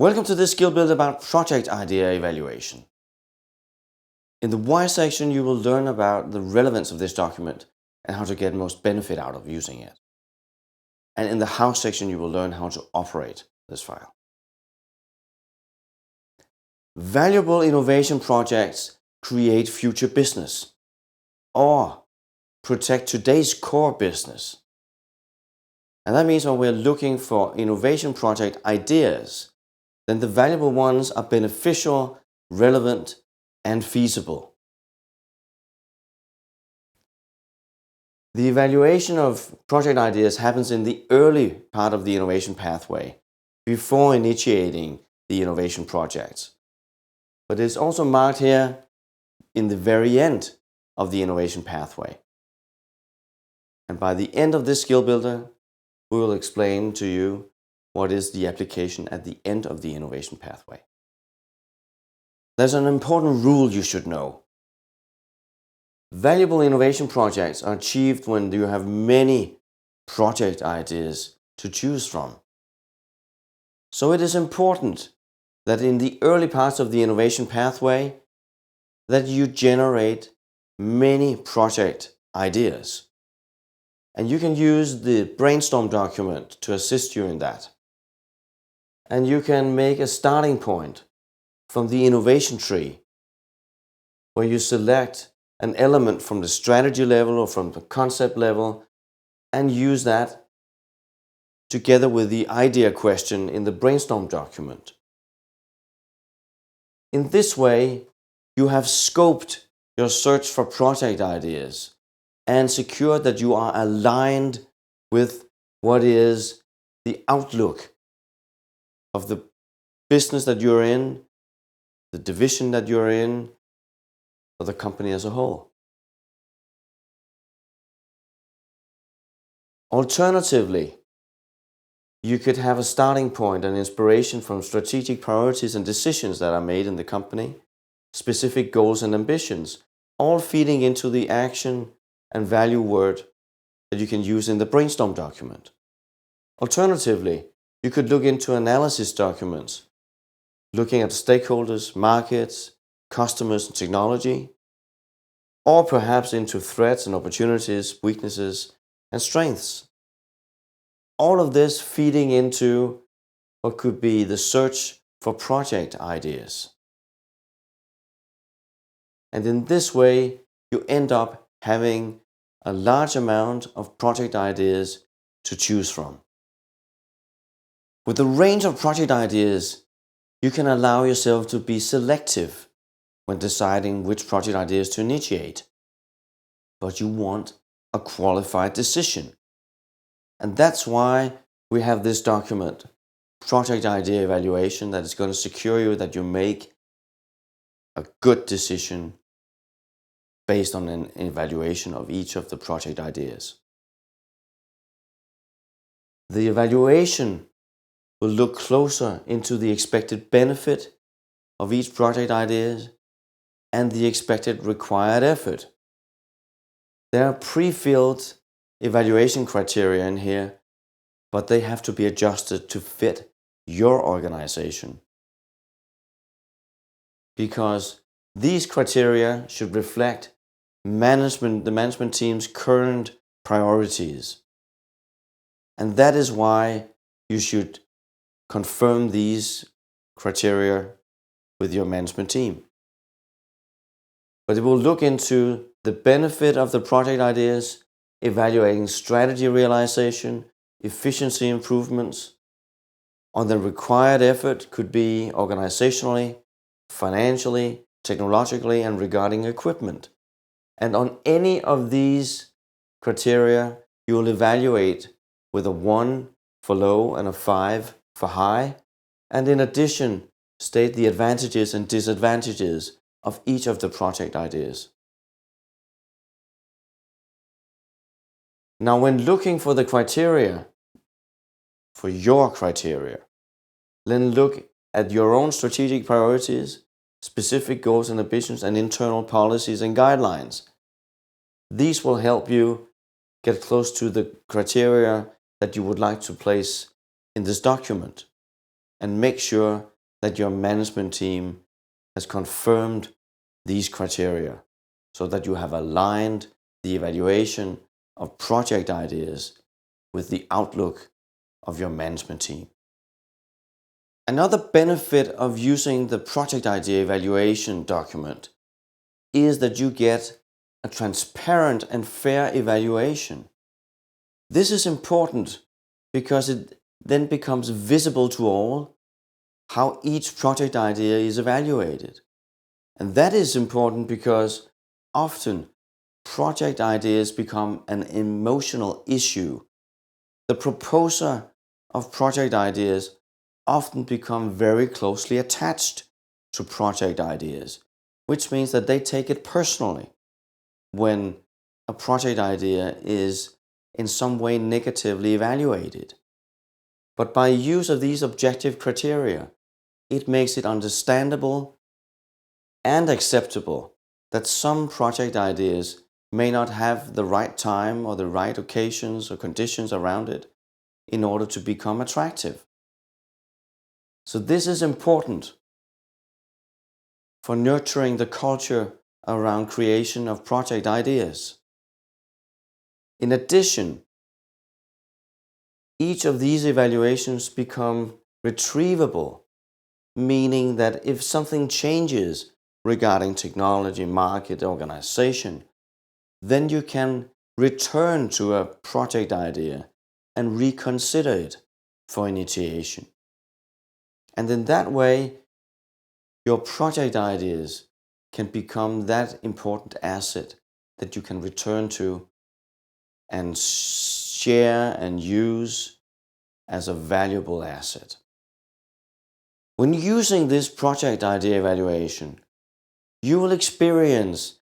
Welcome to this skill build about project idea evaluation. In the why section, you will learn about the relevance of this document and how to get most benefit out of using it. And in the how section, you will learn how to operate this file. Valuable innovation projects create future business or protect today's core business. And that means when we're looking for innovation project ideas, then the valuable ones are beneficial, relevant, and feasible. The evaluation of project ideas happens in the early part of the innovation pathway, before initiating the innovation projects. But it's also marked here in the very end of the innovation pathway. And by the end of this skill builder, we will explain to you what is the application at the end of the innovation pathway. There's an important rule you should know. Valuable innovation projects are achieved when you have many project ideas to choose from. So it is important that in the early parts of the innovation pathway that you generate many project ideas. And you can use the Brainstorm document to assist you in that. And you can make a starting point from the innovation tree, where you select an element from the strategy level or from the concept level and use that together with the idea question in the Brainstorm document. In this way, you have scoped your search for project ideas and secured that you are aligned with what is the outlook of the business that you're in, the division that you're in, or the company as a whole. Alternatively, you could have a starting point and inspiration from strategic priorities and decisions that are made in the company, specific goals and ambitions, all feeding into the action and value word that you can use in the Brainstorm document. Alternatively, you could look into analysis documents, looking at stakeholders, markets, customers, and technology, or perhaps into threats and opportunities, weaknesses, and strengths. All of this feeding into what could be the search for project ideas. And in this way, you end up having a large amount of project ideas to choose from. With a range of project ideas, you can allow yourself to be selective when deciding which project ideas to initiate. But you want a qualified decision. And that's why we have this document, Project Idea Evaluation, that is going to secure you that you make a good decision based on an evaluation of each of the project ideas. The evaluation will look closer into the expected benefit of each project idea and the expected required effort. There are pre-filled evaluation criteria in here, but they have to be adjusted to fit your organization. Because these criteria should reflect the management team's current priorities. And that is why you should confirm these criteria with your management team. But it will look into the benefit of the project ideas, evaluating strategy realization, efficiency improvements. On the required effort could be organizationally, financially, technologically, and regarding equipment. And on any of these criteria, you will evaluate with a 1 for low and a 5 for high, and in addition, state the advantages and disadvantages of each of the project ideas. Now, when looking for the criteria, for your criteria, then look at your own strategic priorities, specific goals and ambitions, and internal policies and guidelines. These will help you get close to the criteria that you would like to place in this document and make sure that your management team has confirmed these criteria so that you have aligned the evaluation of project ideas with the outlook of your management team. Another benefit of using the project idea evaluation document is that you get a transparent and fair evaluation. This is important because it then becomes visible to all how each project idea is evaluated. And that is important because often project ideas become an emotional issue. The proposer of project ideas often become very closely attached to project ideas, which means that they take it personally when a project idea is in some way negatively evaluated. But by use of these objective criteria, it makes it understandable and acceptable that some project ideas may not have the right time or the right occasions or conditions around it in order to become attractive. So this is important for nurturing the culture around creation of project ideas. In addition, each of these evaluations become retrievable, meaning that if something changes regarding technology, market, organization, then you can return to a project idea and reconsider it for initiation. And in that way, your project ideas can become that important asset that you can return to and share and use as a valuable asset. When using this project idea evaluation, you will experience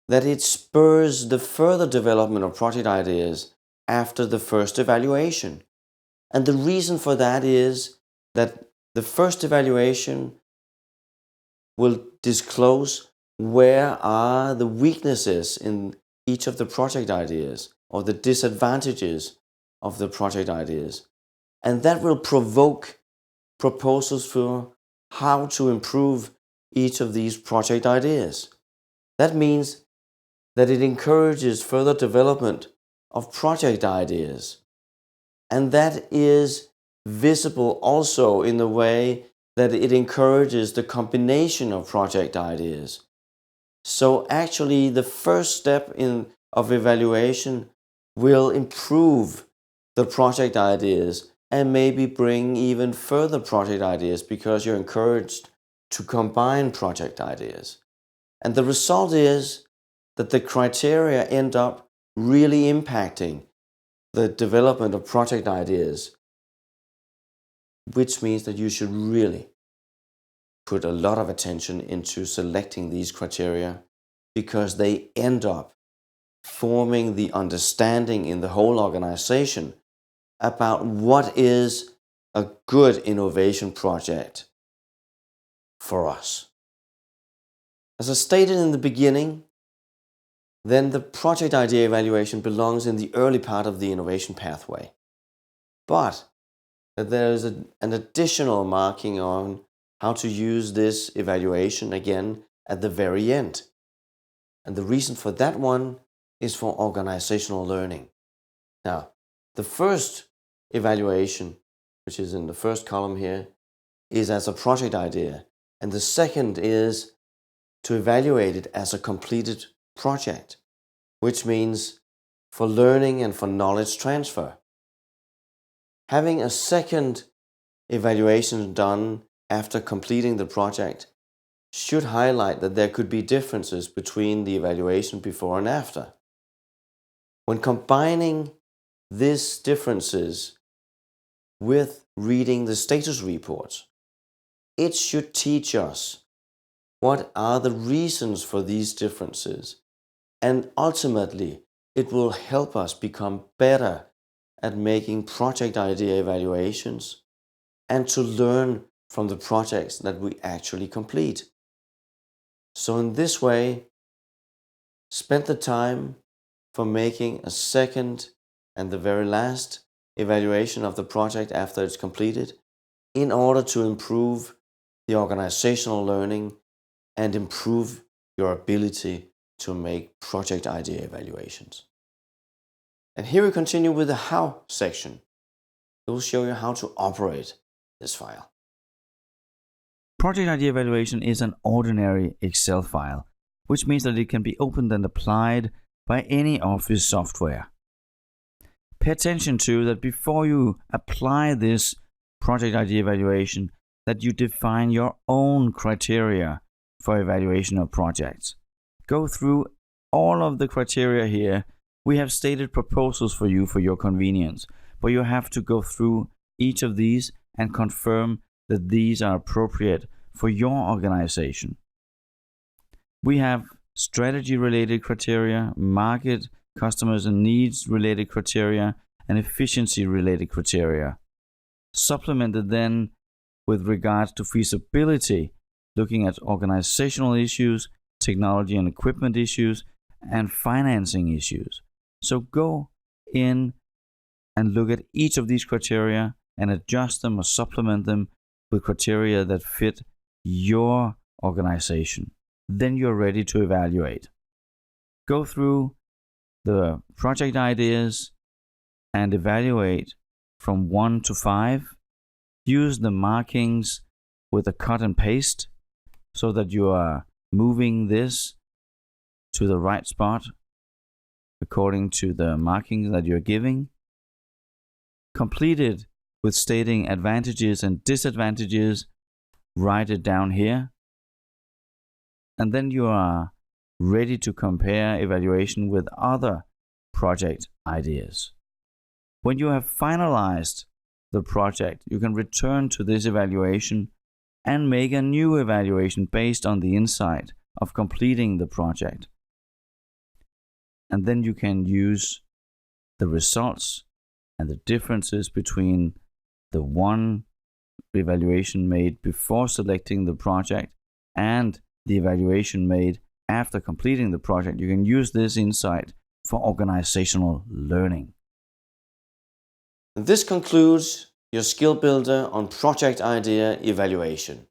that it spurs the further development of project ideas after the first evaluation. And the reason for that is that the first evaluation will disclose where are the weaknesses in each of the project ideas or the disadvantages of the project ideas. And that will provoke proposals for how to improve each of these project ideas. That means that it encourages further development of project ideas. And that is visible also in the way that it encourages the combination of project ideas. So actually the first step of evaluation will improve the project ideas and maybe bring even further project ideas because you're encouraged to combine project ideas. And the result is that the criteria end up really impacting the development of project ideas, which means that you should really put a lot of attention into selecting these criteria because they end up forming the understanding in the whole organization about what is a good innovation project for us. As I stated in the beginning, then the project idea evaluation belongs in the early part of the innovation pathway. But there is an additional marking on how to use this evaluation again at the very end. And the reason for that one is for organizational learning. Now, the first evaluation, which is in the first column here, is as a project idea. And the second is to evaluate it as a completed project, which means for learning and for knowledge transfer. Having a second evaluation done after completing the project should highlight that there could be differences between the evaluation before and after. When combining these differences with reading the status reports, it should teach us what are the reasons for these differences, and ultimately it will help us become better at making project idea evaluations and to learn from the projects that we actually complete. So in this way, spend the time for making a second and the very last evaluation of the project after it's completed in order to improve the organizational learning and improve your ability to make project idea evaluations. And here we continue with the how section. It will show you how to operate this file. Project idea evaluation is an ordinary Excel file, which means that it can be opened and applied by any Office software. Pay attention to that before you apply this project idea evaluation, that you define your own criteria for evaluation of projects. Go through all of the criteria here. We have stated proposals for you for your convenience, but you have to go through each of these and confirm that these are appropriate for your organization. We have strategy-related criteria, market, customers and needs-related criteria, and efficiency-related criteria. Supplemented then with regards to feasibility, looking at organizational issues, technology and equipment issues, and financing issues. So go in and look at each of these criteria and adjust them or supplement them with criteria that fit your organization. Then you're ready to evaluate. Go through the project ideas and evaluate from 1 to 5. Use the markings with a cut and paste so that you are moving this to the right spot according to the markings that you're giving. Complete it with stating advantages and disadvantages. Write it down here. And then you are ready to compare evaluation with other project ideas. When you have finalized the project, you can return to this evaluation and make a new evaluation based on the insight of completing the project. And then you can use the results and the differences between the one evaluation made before selecting the project and the evaluation made after completing the project. You can use this insight for organizational learning. This concludes your skill builder on project idea evaluation.